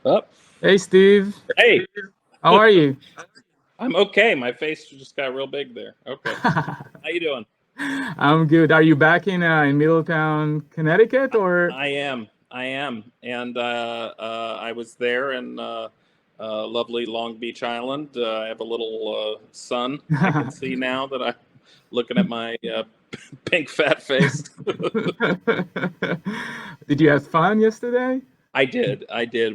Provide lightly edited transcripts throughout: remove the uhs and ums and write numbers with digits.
Up. Hey, Steve. Hey, How are you? I'm okay. My face just got real big there. Okay. How you doing? I'm good. Are you back in Middletown, Connecticut, or? I am. And I was there in lovely Long Beach Island. I have a little son. I can see now that I'm looking at my pink fat face. Did you have fun yesterday? I did.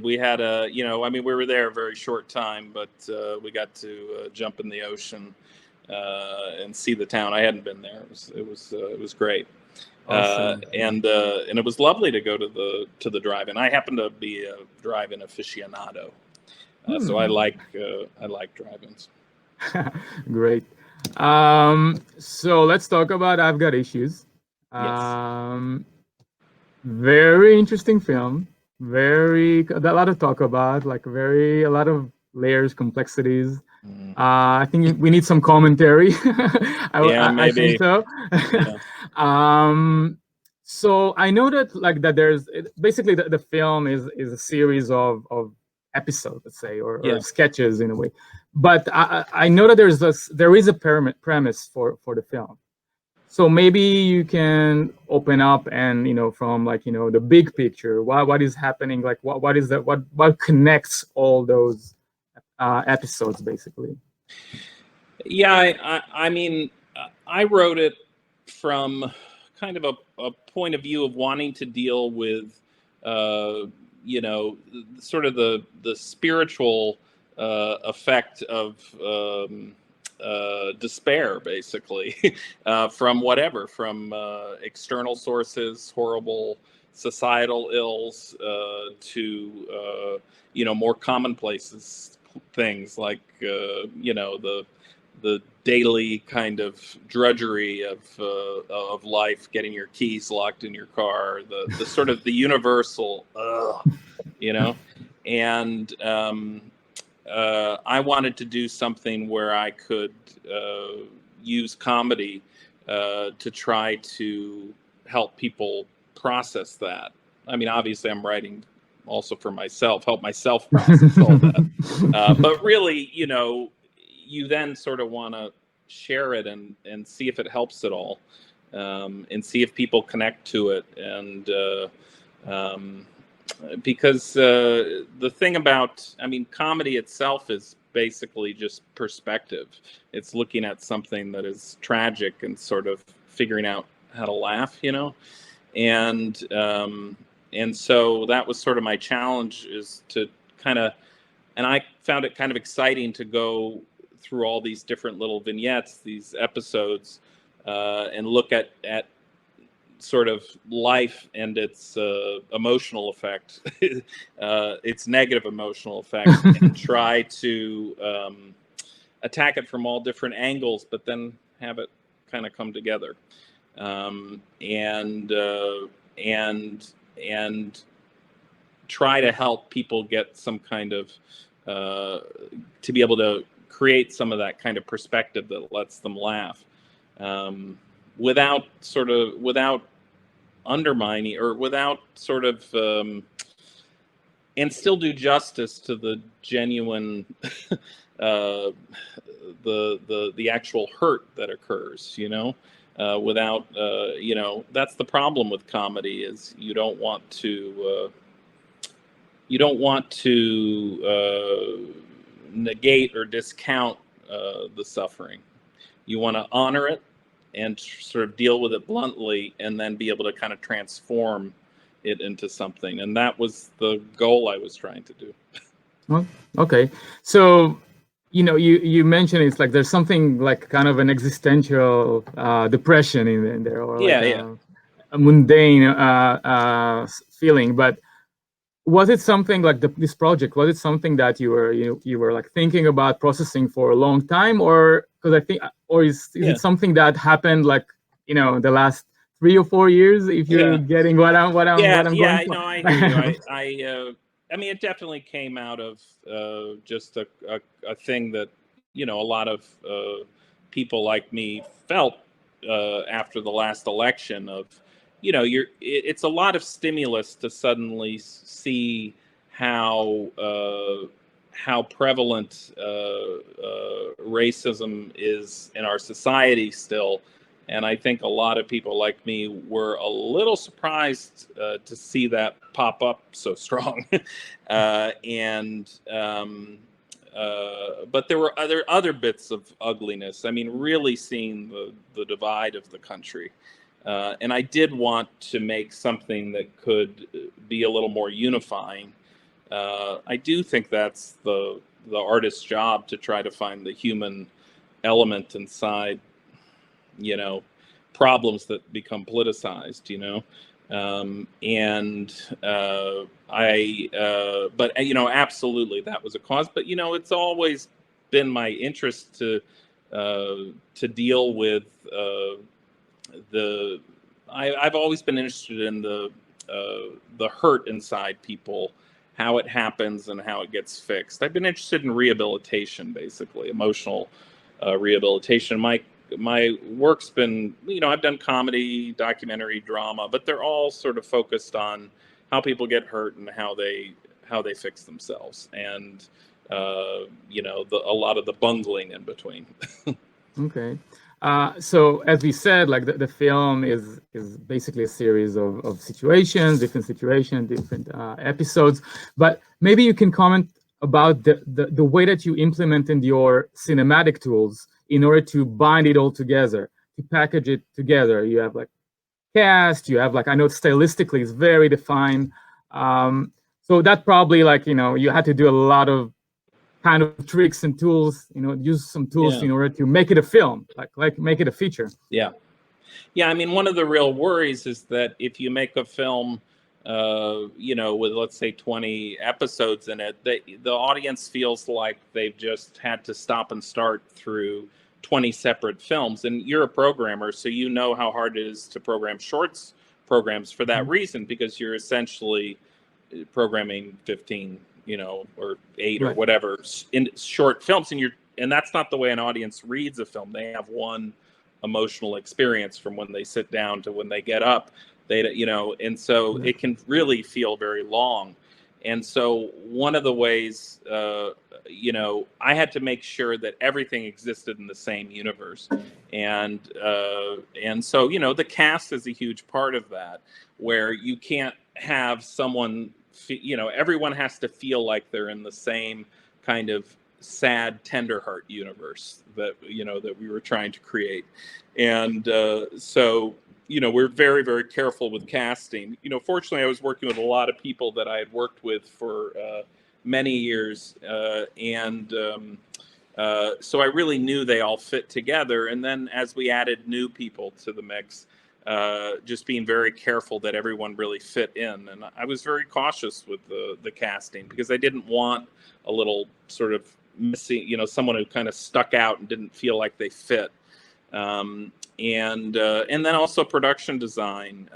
We had we were there a very short time, but we got to jump in the ocean and see the town. I hadn't been there. It was great, Awesome. and it was lovely to go to the drive-in. I happen to be a drive-in aficionado, so Hmm. I like drive-ins. Great. So let's talk about I've Got Issues. Yes. Um, Very interesting film. A lot to talk about. Like a lot of layers, complexities. Mm. I think we need some commentary. Yeah, I think maybe. so. Yeah. um, so I know that basically the film is a series of episodes, let's say, or Yeah. sketches in a way. But I know that there is a premise for the film. So maybe you can open up and from the big picture, what is happening, like what is that, what connects all those episodes basically. Yeah, I mean, I wrote it from kind of a point of view of wanting to deal with, uh, sort of the spiritual effect of despair, basically, from external sources, horrible societal ills, to more commonplaces things like the daily kind of drudgery of life, getting your keys locked in your car, the sort of the universal, you know, and I wanted to do something where I could use comedy to try to help people process that. I mean, obviously, I'm writing also for myself, help myself process all that. But really, you then sort of want to share it and see if it helps at all, and see if people connect to it. And because the thing about, I mean, comedy itself is basically just perspective. It's looking at something that is tragic and sort of figuring out how to laugh, and and so that was sort of my challenge, is to kind of, and I found it kind of exciting to go through all these different little vignettes, these episodes, and look at sort of life and its emotional effect, its negative emotional effect, and try to attack it from all different angles, but then have it kind of come together, um, and uh, and and try to help people get some kind of uh, to be able to create some of that kind of perspective that lets them laugh, um, without undermining, or without sort of and still do justice to the genuine uh, the actual hurt that occurs, without that's the problem with comedy, is you don't want to negate or discount the suffering. You want to honor it and sort of deal with it bluntly, and then be able to kind of transform it into something. And that was the goal I was trying to do. Well, okay. So you mentioned it's like there's something like kind of an existential depression in there, or like Yeah, yeah. a mundane feeling. But was it something like this project? Was it something that you were like thinking about processing for a long time, or because I think, or is Yeah, it something that happened like the last 3 or 4 years? If you're yeah. getting what I'm Yeah, going I for. know. I hear you. I mean, it definitely came out of just a thing that a lot of people like me felt after the last election. Of, it's a lot of stimulus to suddenly see how prevalent racism is in our society still. And I think a lot of people like me were a little surprised to see that pop up so strong. But there were other bits of ugliness. I mean, really seeing the divide of the country. And I did want to make something that could be a little more unifying. I do think that's the artist's job, to try to find the human element inside, problems that become politicized, but absolutely that was a cause. But it's always been my interest to deal with I've always been interested in the hurt inside people, how it happens and how it gets fixed. I've been interested in rehabilitation, basically emotional rehabilitation. My work's been, I've done comedy, documentary, drama, but they're all sort of focused on how people get hurt and how they fix themselves, and a lot of the bungling in between. Okay. So as we said, like the film is basically a series of situations, different episodes. But maybe you can comment about the way that you implemented your cinematic tools in order to bind it all together, to package it together. You have like cast, you have like, I know stylistically it's very defined. So that probably like, you had to do a lot of kind of tricks and tools, use some tools in order to make it a film, like make it a feature. Yeah. I mean, one of the real worries is that if you make a film, with let's say 20 episodes in it, the audience feels like they've just had to stop and start through 20 separate films. And you're a programmer, so you know how hard it is to program shorts programs for that reason, because you're essentially programming 15 or 8 or whatever in short films, and that's not the way an audience reads a film. They have one emotional experience from when they sit down to when they get up. And so it can really feel very long. And so one of the ways, I had to make sure that everything existed in the same universe, and so the cast is a huge part of that, where you can't have someone. Everyone has to feel like they're in the same kind of sad, tender heart universe that we were trying to create. And so we're very, very careful with casting. Fortunately, I was working with a lot of people that I had worked with for many years, so I really knew they all fit together. And then as we added new people to the mix, just being very careful that everyone really fit in. And I was very cautious with the casting, because I didn't want a little sort of missing, someone who kind of stuck out and didn't feel like they fit. And then also production design,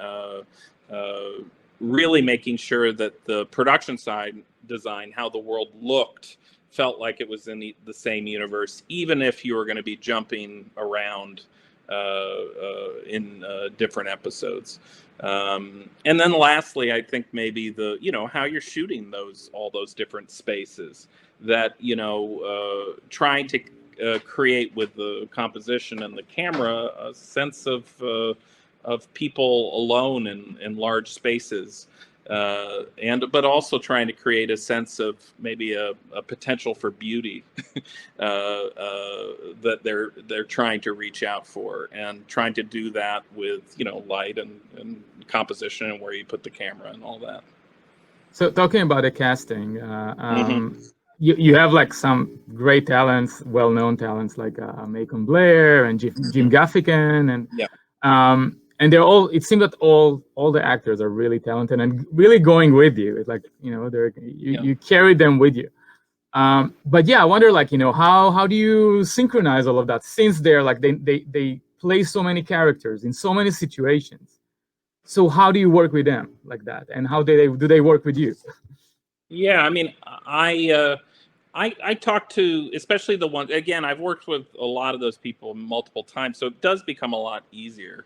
really making sure that the production side design, how the world looked, felt like it was in the same universe, even if you were going to be jumping around in different episodes. And then lastly, I think maybe how you're shooting all those different spaces, that trying to create with the composition and the camera a sense of people alone in large spaces, but also trying to create a sense of maybe a potential for beauty that they're trying to reach out for, and trying to do that with light and composition and where you put the camera and all that. So talking about the casting, you have like some great talents, well-known talents like Macon Blair and Jim Gaffigan, and they're all. It seems that all the actors are really talented and really going with you. It's like you carry them with you. But I wonder, like how do you synchronize all of that, since they're like they play so many characters in so many situations. So how do you work with them like that, and how do they work with you? Yeah, I mean, I talk to, especially the ones, again, I've worked with a lot of those people multiple times, so it does become a lot easier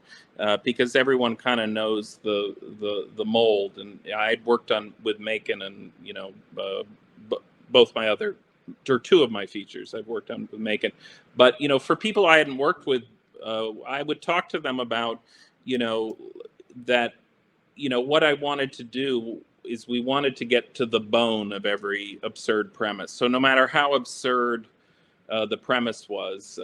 because everyone kind of knows the mold. And I'd worked on with Macon and, both my other, or two of my features I've worked on with Macon. But, for people I hadn't worked with, I would talk to them about, that, what I wanted to do is we wanted to get to the bone of every absurd premise. So no matter how absurd the premise was,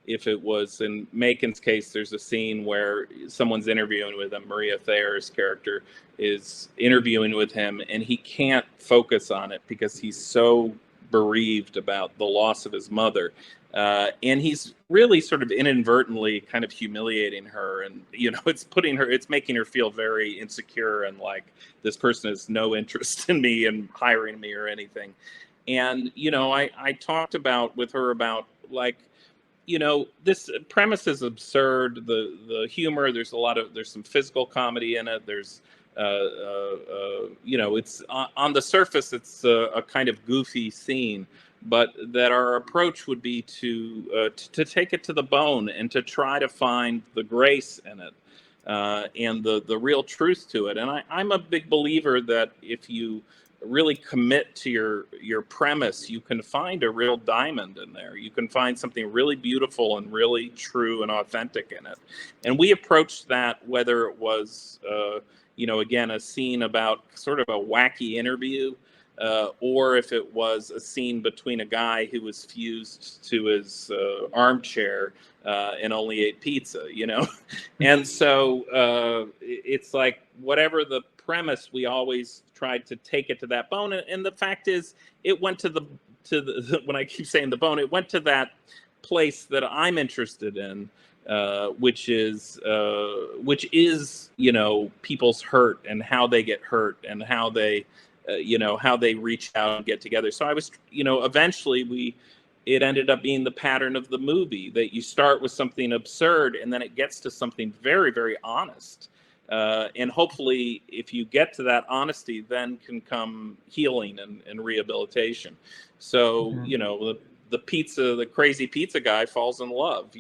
if it was in Macon's case, there's a scene where someone's interviewing with him. Maria Thayer's character is interviewing with him, and he can't focus on it because he's so bereaved about the loss of his mother. And he's really sort of inadvertently kind of humiliating her, and it's making her feel very insecure and like this person has no interest in me and hiring me or anything. And I talked with her about like, this premise is absurd. The humor, there's some physical comedy in it. There's it's on the surface, it's a kind of goofy scene, but that our approach would be to take it to the bone and to try to find the grace in it and the real truth to it. And I'm a big believer that if you really commit to your premise, you can find a real diamond in there. You can find something really beautiful and really true and authentic in it. And we approached that, whether it was again, a scene about sort of a wacky interview, or if it was a scene between a guy who was fused to his armchair and only ate pizza, And so it's like, whatever the premise, we always tried to take it to that bone. And the fact is, it went to the when I keep saying the bone, it went to that place that I'm interested in, which is people's hurt and how they get hurt and how they how they reach out and get together. So I was, eventually it ended up being the pattern of the movie, that you start with something absurd and then it gets to something very, very honest. And hopefully, if you get to that honesty, then can come healing and rehabilitation. So, the crazy pizza guy falls in love,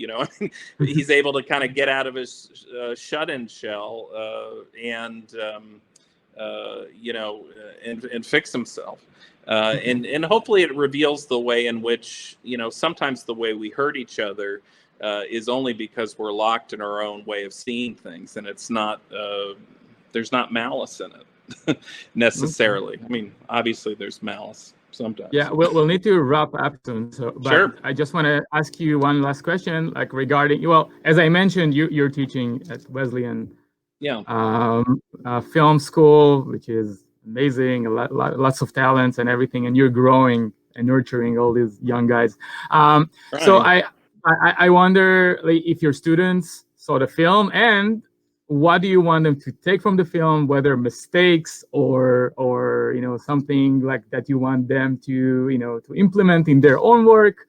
he's able to kind of get out of his shut-in shell and fix himself. And hopefully it reveals the way in which, sometimes the way we hurt each other is only because we're locked in our own way of seeing things, and it's not there's not malice in it necessarily. I mean, obviously there's malice sometimes. Yeah, we'll need to wrap up soon. So, but sure. I just want to ask you one last question, like regarding, as I mentioned, you're teaching at Wesleyan Film School, which is amazing, lots of talents and everything, and you're growing and nurturing all these young guys. Right. So I wonder, like, if your students saw the film, and what do you want them to take from the film, whether mistakes or something like that you want them to to implement in their own work?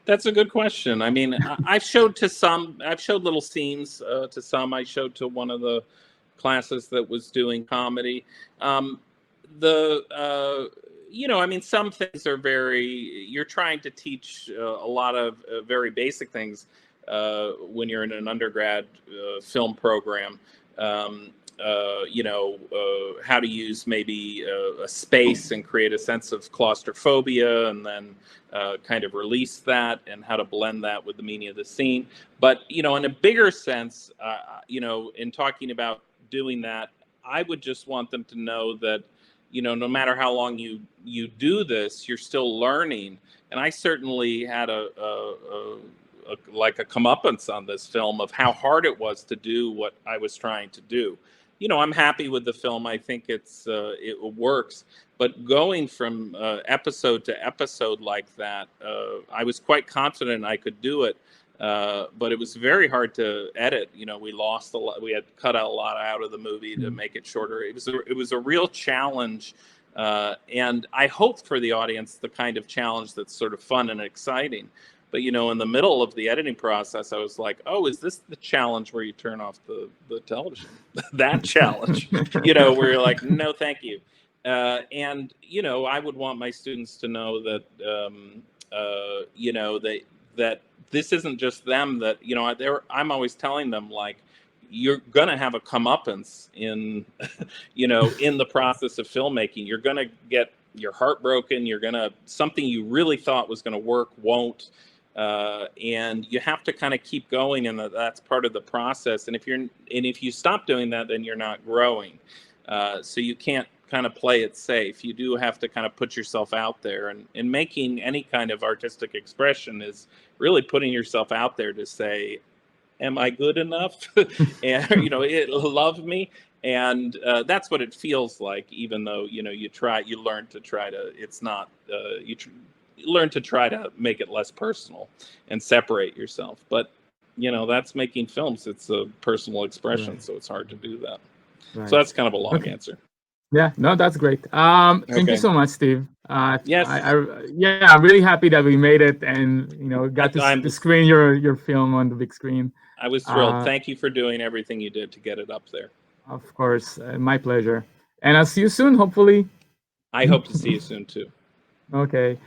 That's a good question. I mean, I've showed little scenes to some. I showed to one of the classes that was doing comedy. I mean, some things are you're trying to teach a lot of very basic things when you're in an undergrad film program. How to use maybe a space and create a sense of claustrophobia, and then kind of release that, and how to blend that with the meaning of the scene. But, in a bigger sense, in talking about doing that, I would just want them to know that, no matter how long you do this, you're still learning. And I certainly had a comeuppance on this film of how hard it was to do what I was trying to do. I'm happy with the film. I think it works. But going from episode to episode like that, I was quite confident I could do it. But it was very hard to edit. We lost a lot. We had cut out a lot out of the movie to make it shorter. It was a real challenge. And I hoped for the audience the kind of challenge that's sort of fun and exciting. But, in the middle of the editing process, I was like, oh, is this the challenge where you turn off the television? That challenge, where you're like, no, thank you. And I would want my students to know that that this isn't just them. That I'm always telling them, like, you're gonna have a comeuppance in in the process of filmmaking. You're gonna get your heart broken. Something you really thought was gonna work won't. And you have to kind of keep going, and that's part of the process. And if you stop doing that, then you're not growing. So you can't kind of play it safe. You do have to kind of put yourself out there, and making any kind of artistic expression is really putting yourself out there to say, am I good enough? And it'll love me. And that's what it feels like, even though you learn to try to, it's not you learn to try to make it less personal and separate yourself. But that's making films. It's a personal expression, Right. so it's hard to do that. Right. So that's kind of a long answer. Yeah, no, that's great. Thank you Okay. so much, Steve. Yes. Yeah, I'm really happy that we made it, and got to screen your film on the big screen. I was thrilled. Thank you for doing everything you did to get it up there. Of course, my pleasure. And I'll see you soon, hopefully. I hope to see you soon too. Okay. Bye.